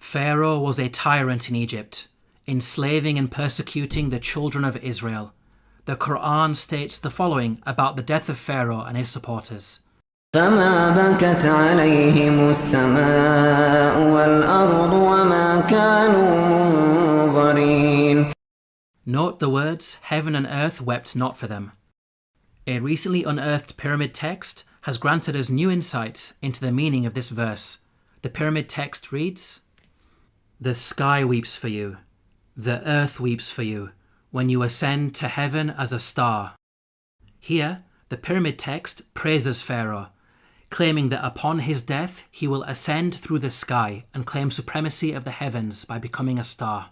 Pharaoh was a tyrant in Egypt, enslaving and persecuting the children of Israel. The Qur'an states the following about the death of Pharaoh and his supporters. فما بكت عليهم السماء والأرض وما كانوا منظرين. Note the words, heaven and earth wept not for them. A recently unearthed pyramid text has granted us new insights into the meaning of this verse. The pyramid text reads, "The sky weeps for you, the earth weeps for you, when you ascend to heaven as a star." Here, the pyramid text praises Pharaoh, claiming that upon his death he will ascend through the sky and claim supremacy of the heavens by becoming a star.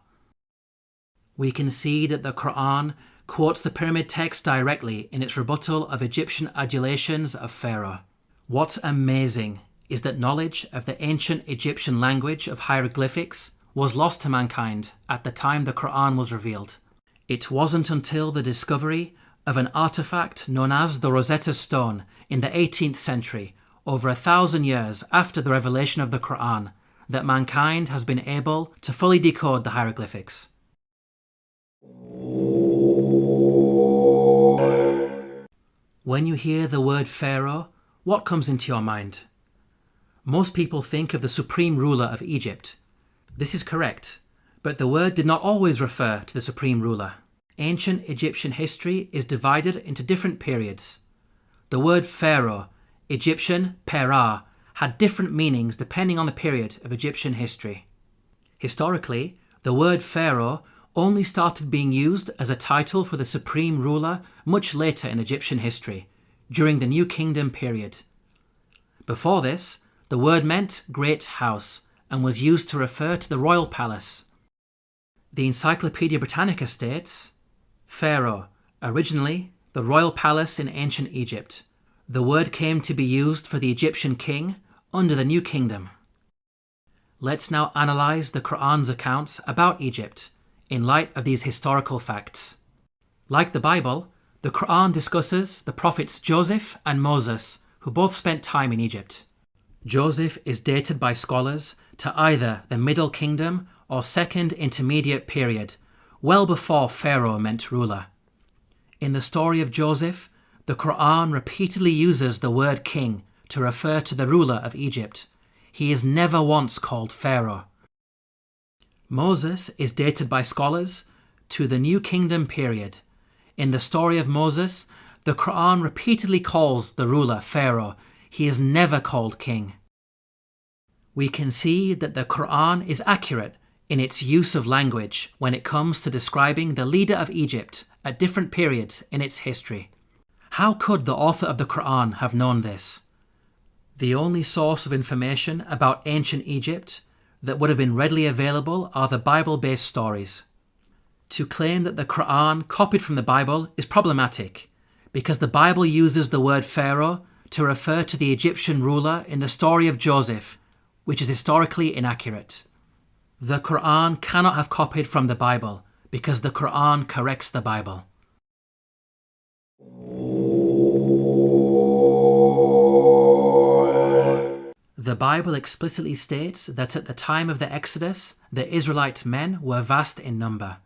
We can see that the Qur'an quotes the pyramid text directly in its rebuttal of Egyptian adulations of Pharaoh. What's amazing is that knowledge of the ancient Egyptian language of hieroglyphics was lost to mankind at the time the Qur'an was revealed. It wasn't until the discovery of an artifact known as the Rosetta Stone in the 18th century, over 1,000 years after the revelation of the Qur'an, that mankind has been able to fully decode the hieroglyphics. When you hear the word Pharaoh, what comes into your mind? Most people think of the supreme ruler of Egypt. This is correct, but the word did not always refer to the supreme ruler. Ancient Egyptian history is divided into different periods. The word Pharaoh, Egyptian Perah, had different meanings depending on the period of Egyptian history. Historically, the word Pharaoh only started being used as a title for the supreme ruler much later in Egyptian history, during the New Kingdom period. Before this, the word meant great house and was used to refer to the royal palace. The Encyclopedia Britannica states, Pharaoh, originally the royal palace in ancient Egypt. The word came to be used for the Egyptian king under the New Kingdom. Let's now analyze the Qur'an's accounts about Egypt in light of these historical facts. Like the Bible, the Qur'an discusses the prophets Joseph and Moses, who both spent time in Egypt. Joseph is dated by scholars to either the Middle Kingdom or Second Intermediate period, well before Pharaoh meant ruler. In the story of Joseph, the Qur'an repeatedly uses the word king to refer to the ruler of Egypt. He is never once called Pharaoh. Moses is dated by scholars to the New Kingdom period. In the story of Moses, the Qur'an repeatedly calls the ruler Pharaoh. He is never called king. We can see that the Qur'an is accurate in its use of language when it comes to describing the leader of Egypt at different periods in its history. How could the author of the Qur'an have known this? The only source of information about ancient Egypt that would have been readily available are the Bible-based stories. To claim that the Qur'an copied from the Bible is problematic because the Bible uses the word Pharaoh to refer to the Egyptian ruler in the story of Joseph, which is historically inaccurate. The Qur'an cannot have copied from the Bible because the Qur'an corrects the Bible. The Bible explicitly states that at the time of the Exodus, the Israelite men were vast in number.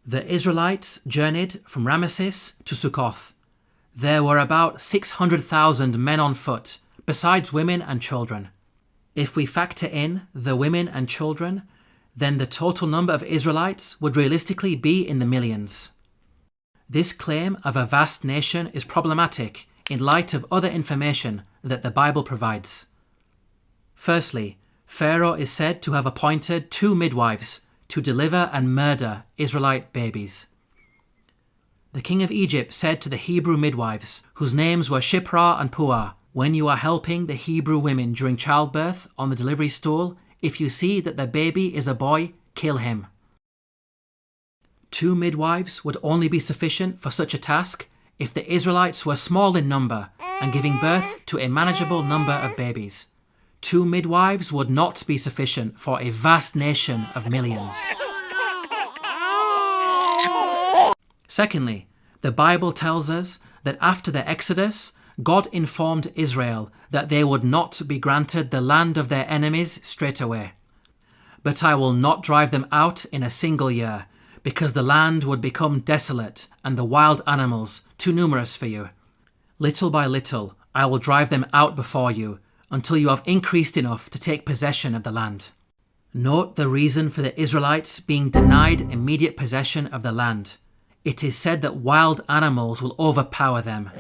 The Israelites journeyed from Ramesses to Sukkoth. There were about 600,000 men on foot, besides women and children. If we factor in the women and children, then the total number of Israelites would realistically be in the millions. This claim of a vast nation is problematic in light of other information that the Bible provides. Firstly, Pharaoh is said to have appointed 2 midwives to deliver and murder Israelite babies. The king of Egypt said to the Hebrew midwives, whose names were Shiphrah and Puah, "When you are helping the Hebrew women during childbirth on the delivery stool, if you see that the baby is a boy, kill him." 2 midwives would only be sufficient for such a task if the Israelites were small in number and giving birth to a manageable number of babies. 2 midwives would not be sufficient for a vast nation of millions. Secondly, the Bible tells us that after the Exodus, God informed Israel that they would not be granted the land of their enemies straight away. but I will not drive them out in a single year, because the land would become desolate and the wild animals too numerous for you. Little by little I will drive them out before you, until you have increased enough to take possession of the land. Note the reason for the Israelites being denied immediate possession of the land. It is said that wild animals will overpower them.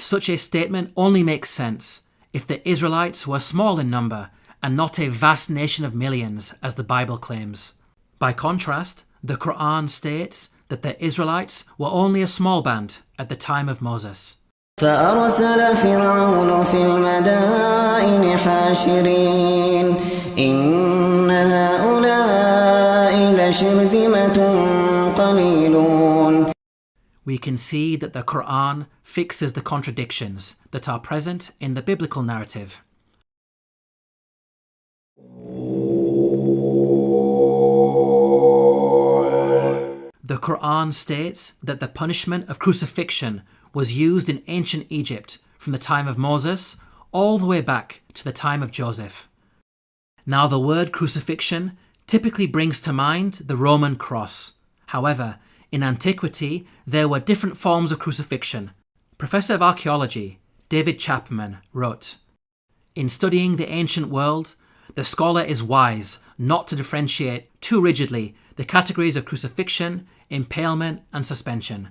Such a statement only makes sense if the Israelites were small in number and not a vast nation of millions, as the Bible claims. By contrast, the Qur'an states that the Israelites were only a small band at the time of Moses. فأرسل فرعون في المدائن حاشرين إن هؤلاء لشرذمة قليلون. We can see that the Qur'an fixes the contradictions that are present in the biblical narrative. The Qur'an states that the punishment of crucifixion was used in ancient Egypt from the time of Moses all the way back to the time of Joseph. Now, the word crucifixion typically brings to mind the Roman cross. However, in antiquity, there were different forms of crucifixion. Professor of Archaeology David Chapman wrote, "In studying the ancient world, the scholar is wise not to differentiate too rigidly the categories of crucifixion, impalement, and suspension.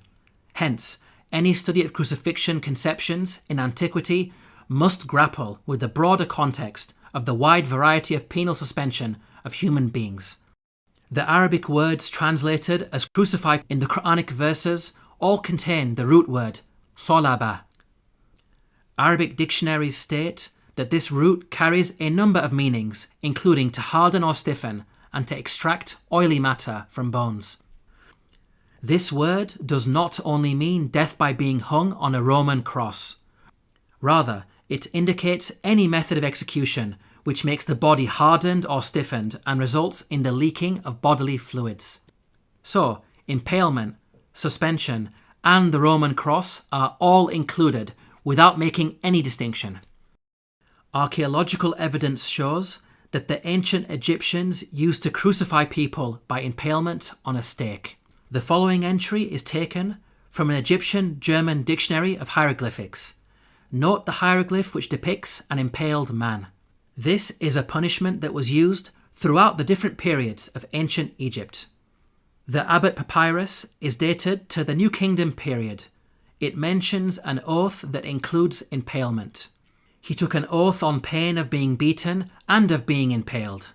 Hence, any study of crucifixion conceptions in antiquity must grapple with the broader context of the wide variety of penal suspension of human beings." The Arabic words translated as crucified in the Quranic verses all contain the root word solaba. Arabic dictionaries state that this root carries a number of meanings, including to harden or stiffen and to extract oily matter from bones. This word does not only mean death by being hung on a Roman cross. Rather, it indicates any method of execution which makes the body hardened or stiffened and results in the leaking of bodily fluids. So, impalement, suspension, and the Roman cross are all included without making any distinction. Archaeological evidence shows that the ancient Egyptians used to crucify people by impalement on a stake. The following entry is taken from an Egyptian-German dictionary of hieroglyphics. Note the hieroglyph which depicts an impaled man. This is a punishment that was used throughout the different periods of ancient Egypt. The Abbot Papyrus is dated to the New Kingdom period. It mentions an oath that includes impalement. He took an oath on pain of being beaten and of being impaled.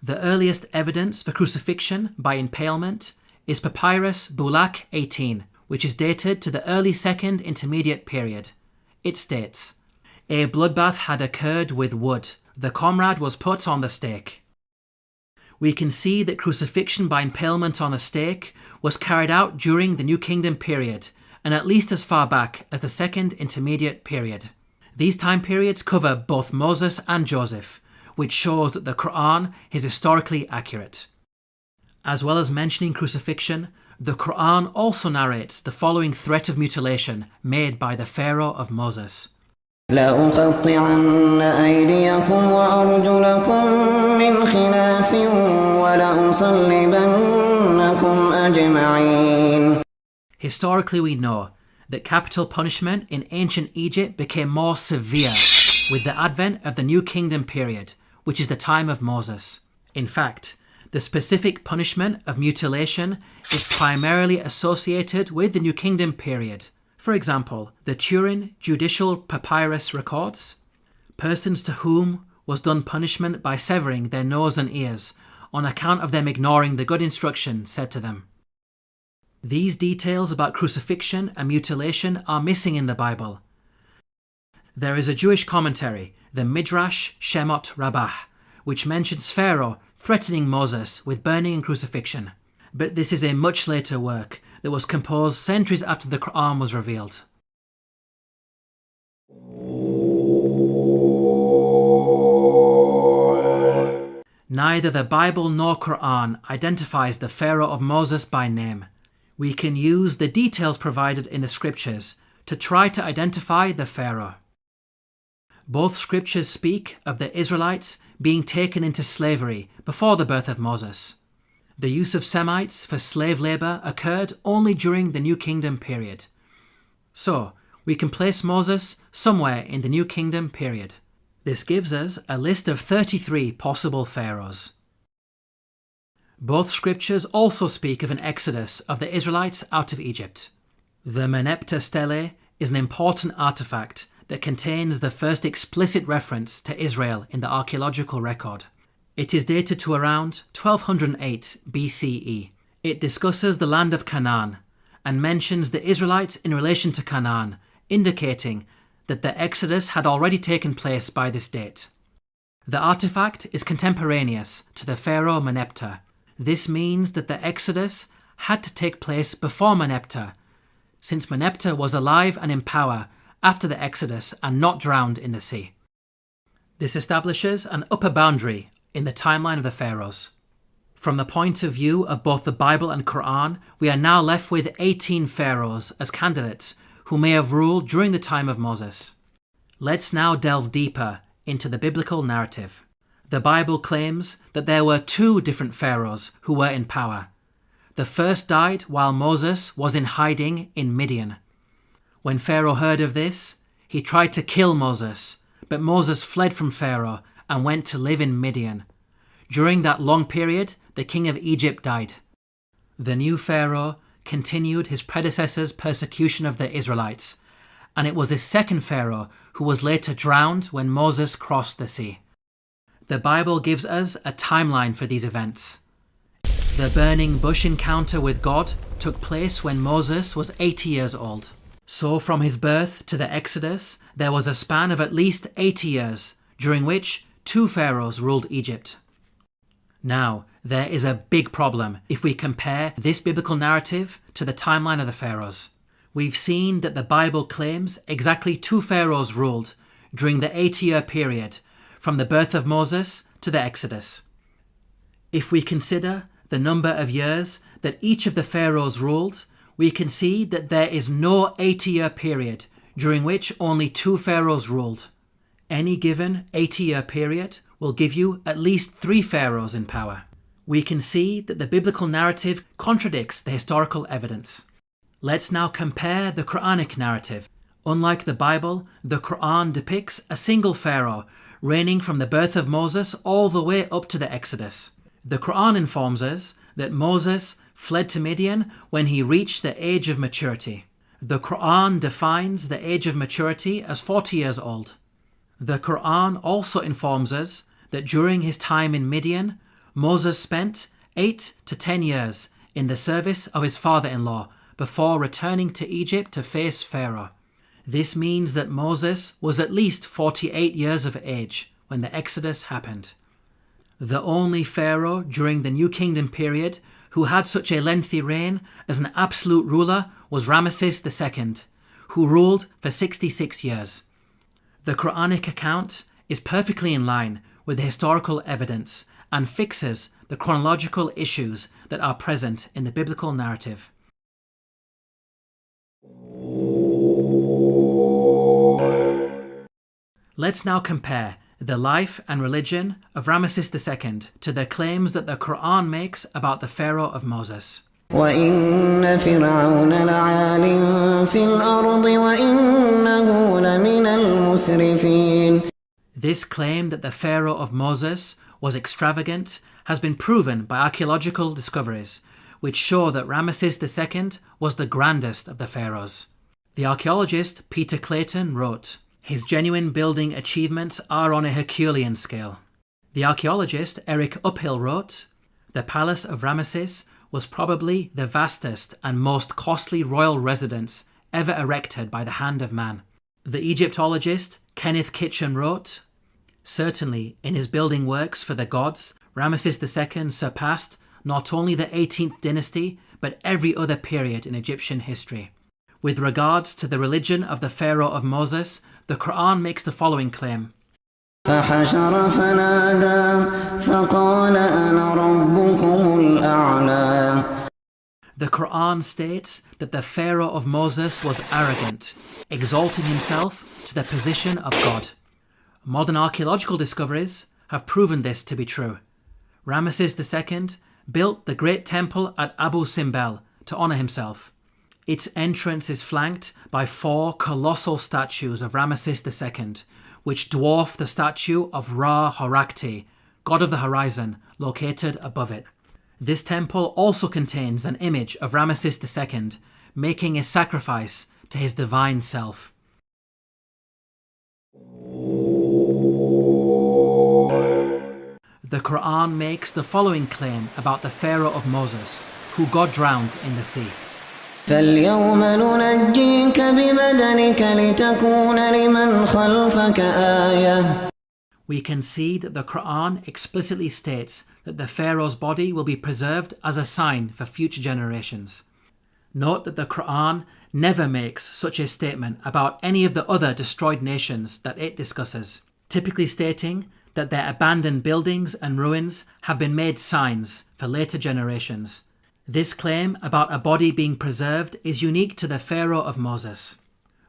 The earliest evidence for crucifixion by impalement is Papyrus Bulaq 18, which is dated to the early Second Intermediate period. It states, "A bloodbath had occurred with wood. The comrade was put on the stake." We can see that crucifixion by impalement on a stake was carried out during the New Kingdom period, and at least as far back as the Second Intermediate period. These time periods cover both Moses and Joseph, which shows that the Qur'an is historically accurate. As well as mentioning crucifixion, the Qur'an also narrates the following threat of mutilation made by the Pharaoh of Moses. لأقطعن أيديكم وأرجلكم من خلاف ولأصلبنكم أجمعين. Historically, we know that capital punishment in ancient Egypt became more severe with the advent of the New Kingdom period, which is the time of Moses. In fact, the specific punishment of mutilation is primarily associated with the New Kingdom period. For example, the Turin Judicial Papyrus records, "Persons to whom was done punishment by severing their nose and ears on account of them ignoring the good instruction said to them." These details about crucifixion and mutilation are missing in the Bible. There is a Jewish commentary, the Midrash Shemot Rabbah, which mentions Pharaoh threatening Moses with burning and crucifixion. But this is a much later work that was composed centuries after the Qur'an was revealed. Neither the Bible nor Qur'an identifies the Pharaoh of Moses by name. We can use the details provided in the scriptures to try to identify the Pharaoh. Both scriptures speak of the Israelites being taken into slavery before the birth of Moses. The use of Semites for slave labour occurred only during the New Kingdom period. So, we can place Moses somewhere in the New Kingdom period. This gives us a list of 33 possible pharaohs. Both scriptures also speak of an exodus of the Israelites out of Egypt. The Merneptah stele is an important artifact that contains the first explicit reference to Israel in the archaeological record. It is dated to around 1208 BCE. It discusses the land of Canaan and mentions the Israelites in relation to Canaan, indicating that the exodus had already taken place by this date. The artifact is contemporaneous to the pharaoh Merneptah. This means that the exodus had to take place before Merneptah, since Merneptah was alive and in power after the exodus and not drowned in the sea. This establishes an upper boundary in the timeline of the pharaohs. From the point of view of both the Bible and Qur'an, we are now left with 18 pharaohs as candidates who may have ruled during the time of Moses. Let's now delve deeper into the biblical narrative. The Bible claims that there were 2 different pharaohs who were in power. The first died while Moses was in hiding in Midian. When Pharaoh heard of this, he tried to kill Moses, but Moses fled from Pharaoh and went to live in Midian. During that long period, the king of Egypt died. The new Pharaoh continued his predecessor's persecution of the Israelites, and it was his second Pharaoh who was later drowned when Moses crossed the sea. The Bible gives us a timeline for these events. The burning bush encounter with God took place when Moses was 80 years old. So from his birth to the Exodus, there was a span of at least 80 years, during which 2 pharaohs ruled Egypt. Now, there is a big problem if we compare this biblical narrative to the timeline of the pharaohs. We've seen that the Bible claims exactly 2 pharaohs ruled during the 80-year period from the birth of Moses to the Exodus. If we consider the number of years that each of the pharaohs ruled, we can see that there is no 80-year period during which only 2 pharaohs ruled. Any given 80-year period will give you at least 3 pharaohs in power. We can see that the biblical narrative contradicts the historical evidence. Let's now compare the Quranic narrative. Unlike the Bible, the Qur'an depicts a single pharaoh reigning from the birth of Moses all the way up to the Exodus. The Qur'an informs us that Moses fled to Midian when he reached the age of maturity. The Qur'an defines the age of maturity as 40 years old. The Qur'an also informs us that during his time in Midian, Moses spent 8 to 10 years in the service of his father-in-law before returning to Egypt to face Pharaoh. This means that Moses was at least 48 years of age when the Exodus happened. The only Pharaoh during the New Kingdom period who had such a lengthy reign as an absolute ruler was Ramesses II, who ruled for 66 years. The Quranic account is perfectly in line with the historical evidence and fixes the chronological issues that are present in the biblical narrative. Let's now compare the life and religion of Ramesses II to the claims that the Qur'an makes about the Pharaoh of Moses. وَإِنَّ فِرْعَوْنَ لَعَالٍ فِي الْأَرْضِ وَإِنَّهُ لَمِنَ الْمُسْرِفِينَ. This claim that the Pharaoh of Moses was extravagant has been proven by archaeological discoveries, which show that Ramesses II was the grandest of the pharaohs. The archaeologist Peter Clayton wrote, "His genuine building achievements are on a Herculean scale." The archaeologist Eric Uphill wrote, "The palace of Ramesses was probably the vastest and most costly royal residence ever erected by the hand of man." The Egyptologist Kenneth Kitchen wrote, "Certainly, in his building works for the gods, Ramesses II surpassed not only the 18th dynasty, but every other period in Egyptian history." With regards to the religion of the Pharaoh of Moses, the Qur'an makes the following claim. فحشر فنادى فقال أنا ربكم الأعلى. The Qur'an states that the Pharaoh of Moses was arrogant, exalting himself to the position of God. Modern archaeological discoveries have proven this to be true. Ramesses II built the great temple at Abu Simbel to honour himself. Its entrance is flanked by 4 colossal statues of Ramesses II, which dwarf the statue of Ra-Horakhti, god of the horizon, located above it. This temple also contains an image of Ramesses II making a sacrifice to his divine self. The Qur'an makes the following claim about the Pharaoh of Moses, who God drowned in the sea. فاليوم ننجيك ببدنك لتكون لمن خلفك آية. We can see that the Qur'an explicitly states that the Pharaoh's body will be preserved as a sign for future generations. Note that the Qur'an never makes such a statement about any of the other destroyed nations that it discusses, typically stating that their abandoned buildings and ruins have been made signs for later generations. This claim about a body being preserved is unique to the Pharaoh of Moses.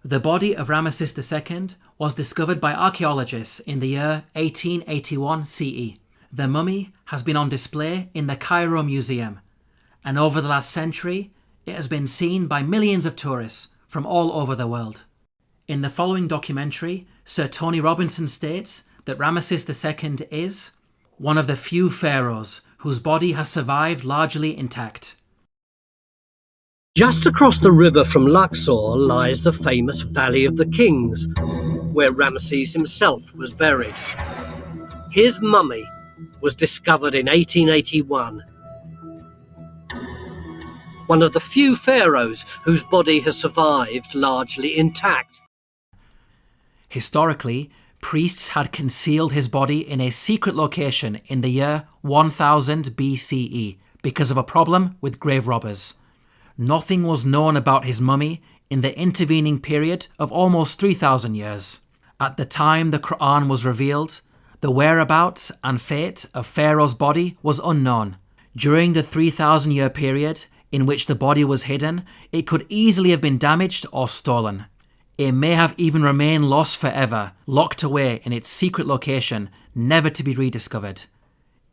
The body of Ramesses II was discovered by archaeologists in the year 1881 CE. The mummy has been on display in the Cairo Museum, and over the last century, it has been seen by millions of tourists from all over the world. In the following documentary, Sir Tony Robinson states that Ramesses II is one of the few pharaohs whose body has survived largely intact. Just across the river from Luxor lies the famous Valley of the Kings, where Ramesses himself was buried. His mummy was discovered in 1881. One of the few pharaohs whose body has survived largely intact. Historically, priests had concealed his body in a secret location in the year 1000 BCE because of a problem with grave robbers. Nothing was known about his mummy in the intervening period of almost 3,000 years. At the time the Qur'an was revealed, the whereabouts and fate of Pharaoh's body was unknown. During the 3,000-year period in which the body was hidden, it could easily have been damaged or stolen. It may have even remained lost forever, locked away in its secret location, never to be rediscovered.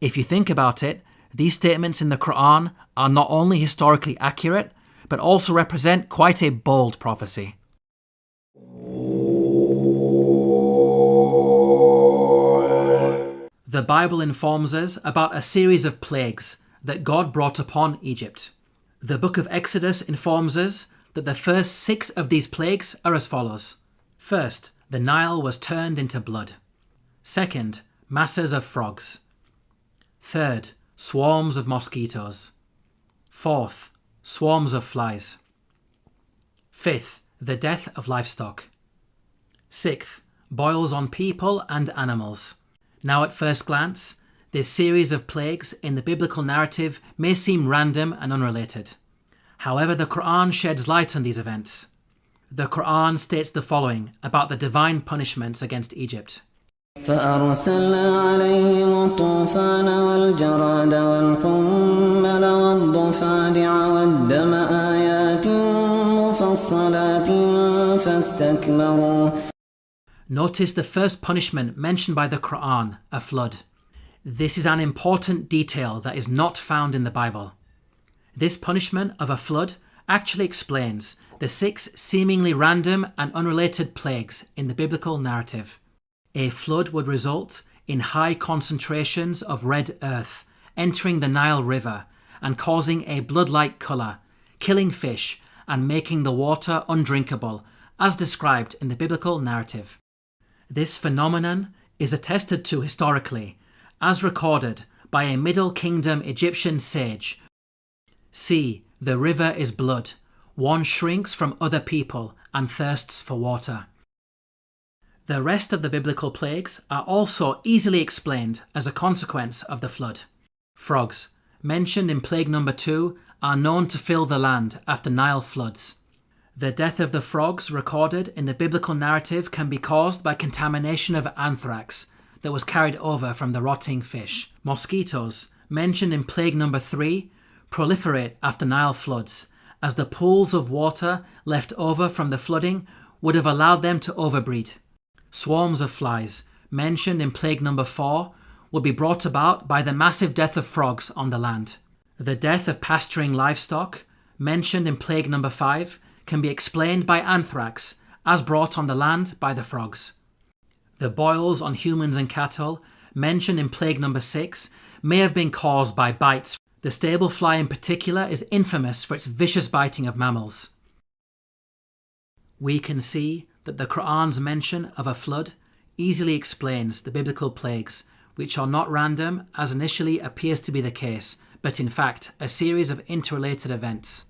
If you think about it, these statements in the Qur'an are not only historically accurate, but also represent quite a bold prophecy. The Bible informs us about a series of plagues that God brought upon Egypt. The book of Exodus informs us that the first 6 of these plagues are as follows. First, the Nile was turned into blood. Second, masses of frogs. Third, swarms of mosquitoes. Fourth, swarms of flies. Fifth, the death of livestock. Sixth, boils on people and animals. Now at first glance, this series of plagues in the biblical narrative may seem random and unrelated. However, the Qur'an sheds light on these events. The Qur'an states the following about the divine punishments against Egypt. فأرسلنا عليهم الطوفان والجراد والقمل والضفادع والدم آيات مفصلات فاستكبروا. Notice the first punishment mentioned by the Qur'an, a flood. This is an important detail that is not found in the Bible. This punishment of a flood actually explains the 6 seemingly random and unrelated plagues in the biblical narrative. A flood would result in high concentrations of red earth entering the Nile River and causing a blood-like colour, killing fish and making the water undrinkable, as described in the biblical narrative. This phenomenon is attested to historically, as recorded by a Middle Kingdom Egyptian sage. See, the river is blood. One shrinks from other people and thirsts for water. The rest of the biblical plagues are also easily explained as a consequence of the flood. Frogs, mentioned in plague number 2, are known to fill the land after Nile floods. The death of the frogs recorded in the biblical narrative can be caused by contamination of anthrax that was carried over from the rotting fish. Mosquitoes, mentioned in plague number 3, proliferate after Nile floods, as the pools of water left over from the flooding would have allowed them to overbreed. Swarms of flies, mentioned in plague number 4, would be brought about by the massive death of frogs on the land. The death of pasturing livestock, mentioned in plague number 5, can be explained by anthrax, as brought on the land by the frogs. The boils on humans and cattle, mentioned in plague number 6, may have been caused by bites. The stable fly in particular is infamous for its vicious biting of mammals. We can see that the Qur'an's mention of a flood easily explains the biblical plagues, which are not random as initially appears to be the case, but in fact a series of interrelated events.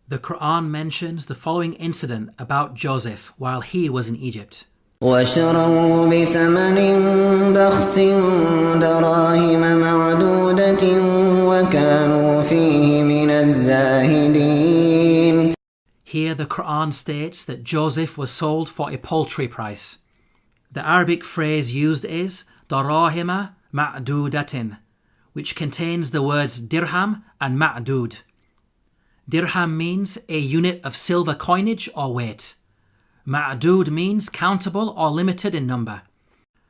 The Qur'an mentions the following incident about Joseph while he was in Egypt. وشروه بثمن بخس دراهم معدودة وكانوا فيه من الزاهدين. Here the Qur'an states that Joseph was sold for a paltry price. The Arabic phrase used is darahima ma'dudatin, which contains the words dirham and ma'dud. Dirham means a unit of silver coinage or weight. Ma'dud means countable or limited in number.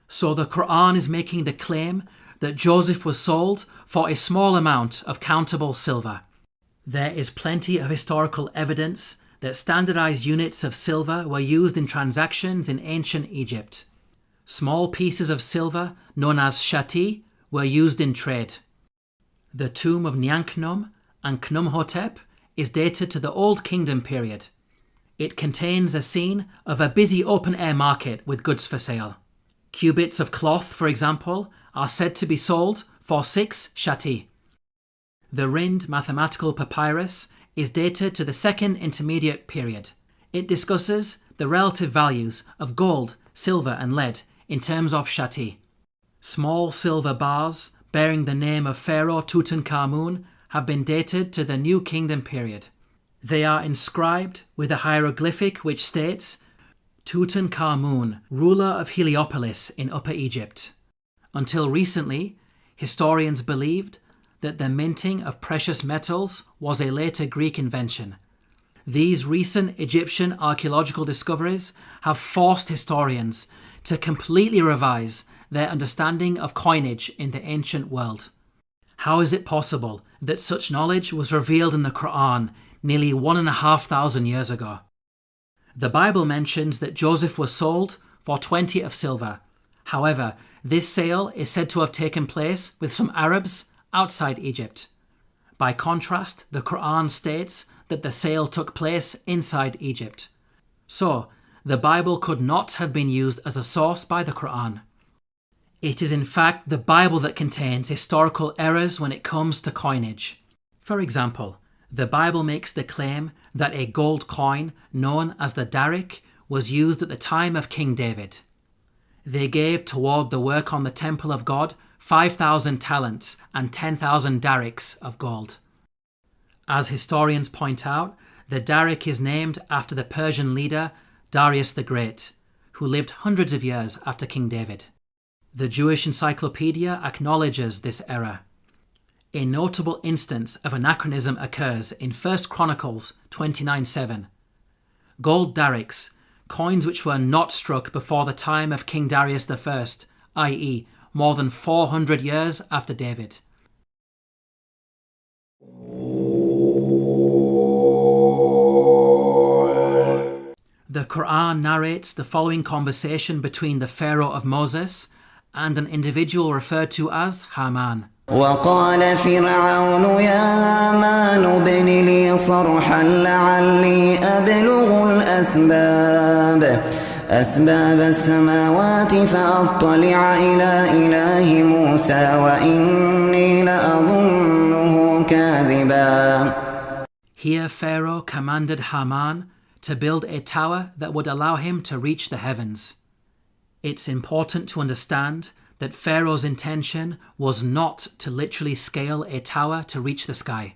So the Qur'an is making the claim that Joseph was sold for a small amount of countable silver. There is plenty of historical evidence that standardized units of silver were used in transactions in ancient Egypt. Small pieces of silver, known as shati, were used in trade. The tomb of Nyanknum and Khnumhotep is dated to the Old Kingdom period. It contains a scene of a busy open-air market with goods for sale. Cubits of cloth, for example, are said to be sold for 6 shati. The Rind mathematical papyrus is dated to the Second Intermediate period. It discusses the relative values of gold, silver and lead in terms of shati. Small silver bars bearing the name of Pharaoh Tutankhamun have been dated to the New Kingdom period. They are inscribed with a hieroglyphic which states, Tutankhamun, ruler of Heliopolis in Upper Egypt. Until recently, historians believed that the minting of precious metals was a later Greek invention. These recent Egyptian archaeological discoveries have forced historians to completely revise their understanding of coinage in the ancient world. How is it possible that such knowledge was revealed in the Qur'an nearly 1,500 years ago? The Bible mentions that Joseph was sold for 20 of silver. However, this sale is said to have taken place with some Arabs outside Egypt. By contrast, the Qur'an states that the sale took place inside Egypt. So, the Bible could not have been used as a source by the Qur'an. It is in fact the Bible that contains historical errors when it comes to coinage. For example, the Bible makes the claim that a gold coin known as the darik was used at the time of King David. They gave toward the work on the temple of God 5,000 talents and 10,000 darics of gold. As historians point out, the darik is named after the Persian leader Darius the Great, who lived hundreds of years after King David. The Jewish Encyclopedia acknowledges this error. A notable instance of anachronism occurs in 1 Chronicles 29:7. Gold darics, coins which were not struck before the time of King Darius I, i.e., more than 400 years after David. The Qur'an narrates the following conversation between the Pharaoh of Moses and an individual referred to as Haman. وقال فرعون يا هامان ابن لي صرحا لعلي أبلغ أسباب السماوات فأطلع إلى إله موسى وإني لأظنه كاذبا. Here Pharaoh commanded Haman to build a tower that would allow him to reach the heavens. It's important to understand that Pharaoh's intention was not to literally scale a tower to reach the sky.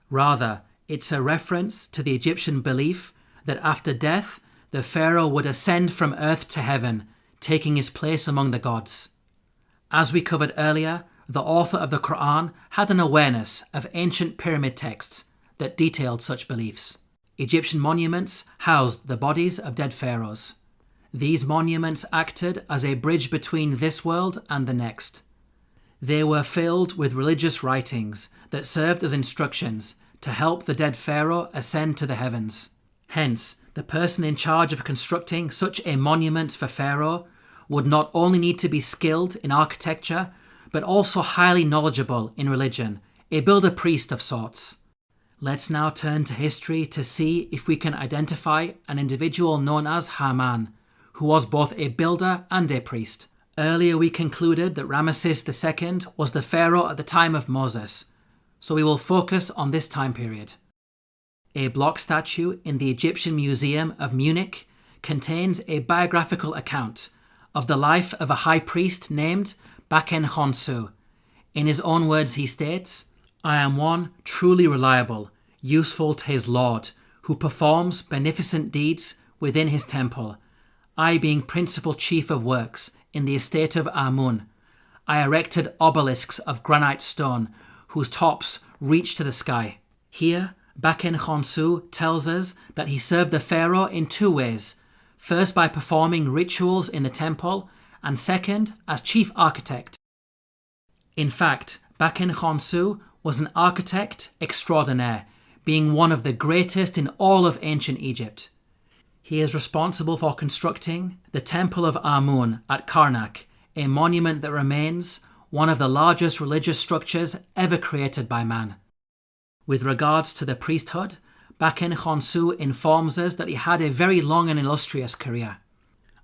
Rather, it's a reference to the Egyptian belief that after death, the Pharaoh would ascend from earth to heaven, taking his place among the gods. As we covered earlier, the author of the Qur'an had an awareness of ancient pyramid texts that detailed such beliefs. Egyptian monuments housed the bodies of dead pharaohs. These monuments acted as a bridge between this world and the next. They were filled with religious writings that served as instructions to help the dead pharaoh ascend to the heavens. Hence, the person in charge of constructing such a monument for pharaoh would not only need to be skilled in architecture, but also highly knowledgeable in religion, a builder-priest of sorts. Let's now turn to history to see if we can identify an individual known as Haman, who was both a builder and a priest. Earlier we concluded that Ramesses II was the pharaoh at the time of Moses, so we will focus on this time period. A block statue in the Egyptian Museum of Munich contains a biographical account of the life of a high priest named Baken Khonsu. In his own words he states, "I am one truly reliable, useful to his Lord, who performs beneficent deeds within his temple. I being principal chief of works in the estate of Amun, I erected obelisks of granite stone whose tops reach to the sky." Here, Baken Khonsu tells us that he served the pharaoh in two ways, first by performing rituals in the temple, and second as chief architect. In fact, Baken Khonsu was an architect extraordinaire, being one of the greatest in all of ancient Egypt. He is responsible for constructing the Temple of Amun at Karnak, a monument that remains one of the largest religious structures ever created by man. With regards to the priesthood, Baken Khonsu informs us that he had a very long and illustrious career.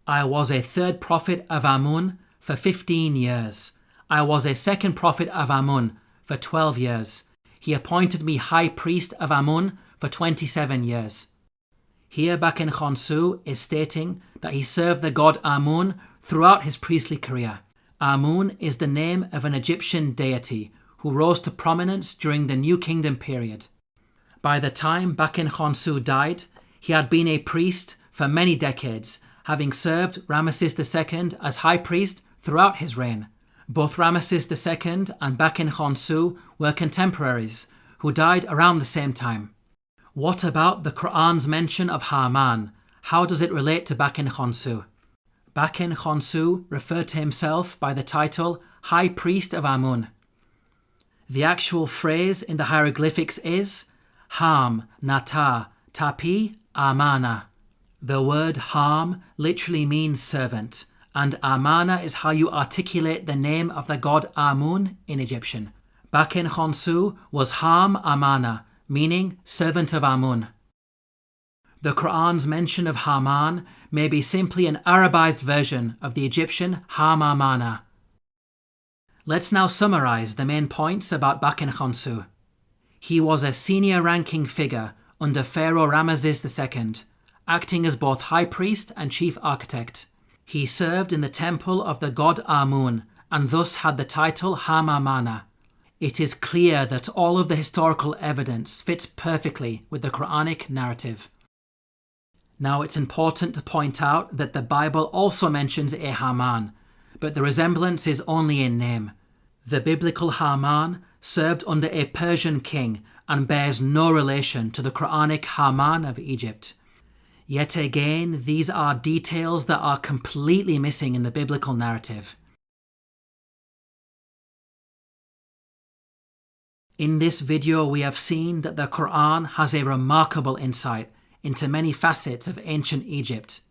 "I was a third prophet of Amun for 15 years. I was a second prophet of Amun for 12 years. He appointed me high priest of Amun for 27 years. Here Baken Khonsu is stating that he served the god Amun throughout his priestly career. Amun is the name of an Egyptian deity who rose to prominence during the New Kingdom period. By the time Baken Khonsu died, he had been a priest for many decades, having served Ramesses II as high priest throughout his reign. Both Ramesses II and Baken Khonsu were contemporaries who died around the same time. What about the Qur'an's mention of Haman? How does it relate to Baken Khonsu? Baken Khonsu referred to himself by the title High Priest of Amun. The actual phrase in the hieroglyphics is Ham, Nata, Tapi, Amana. The word Ham literally means servant, and Amana is how you articulate the name of the god Amun in Egyptian. Baken Khonsu was Ham Amana, meaning servant of Amun. The Qur'an's mention of Haman may be simply an Arabized version of the Egyptian Ham Amana. Let's now summarize the main points about Baken Khonsu. He was a senior-ranking figure under Pharaoh Ramesses II, acting as both high priest and chief architect. He served in the temple of the god Amun and thus had the title Ham Amana. It is clear that all of the historical evidence fits perfectly with the Quranic narrative. Now it's important to point out that the Bible also mentions a Haman, but the resemblance is only in name. The biblical Haman served under a Persian king and bears no relation to the Quranic Haman of Egypt. Yet again, these are details that are completely missing in the biblical narrative. In this video, we have seen that the Qur'an has a remarkable insight into many facets of ancient Egypt,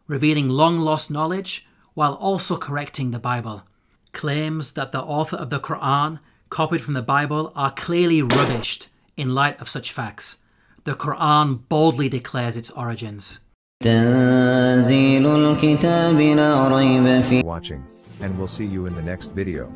revealing long-lost knowledge while also correcting the Bible. Claims that the author of the Qur'an copied from the Bible are clearly rubbished in light of such facts. The Qur'an boldly declares its origins. تنزيل الكتاب لا ريب فيه. Watching, and we'll see you in the next video.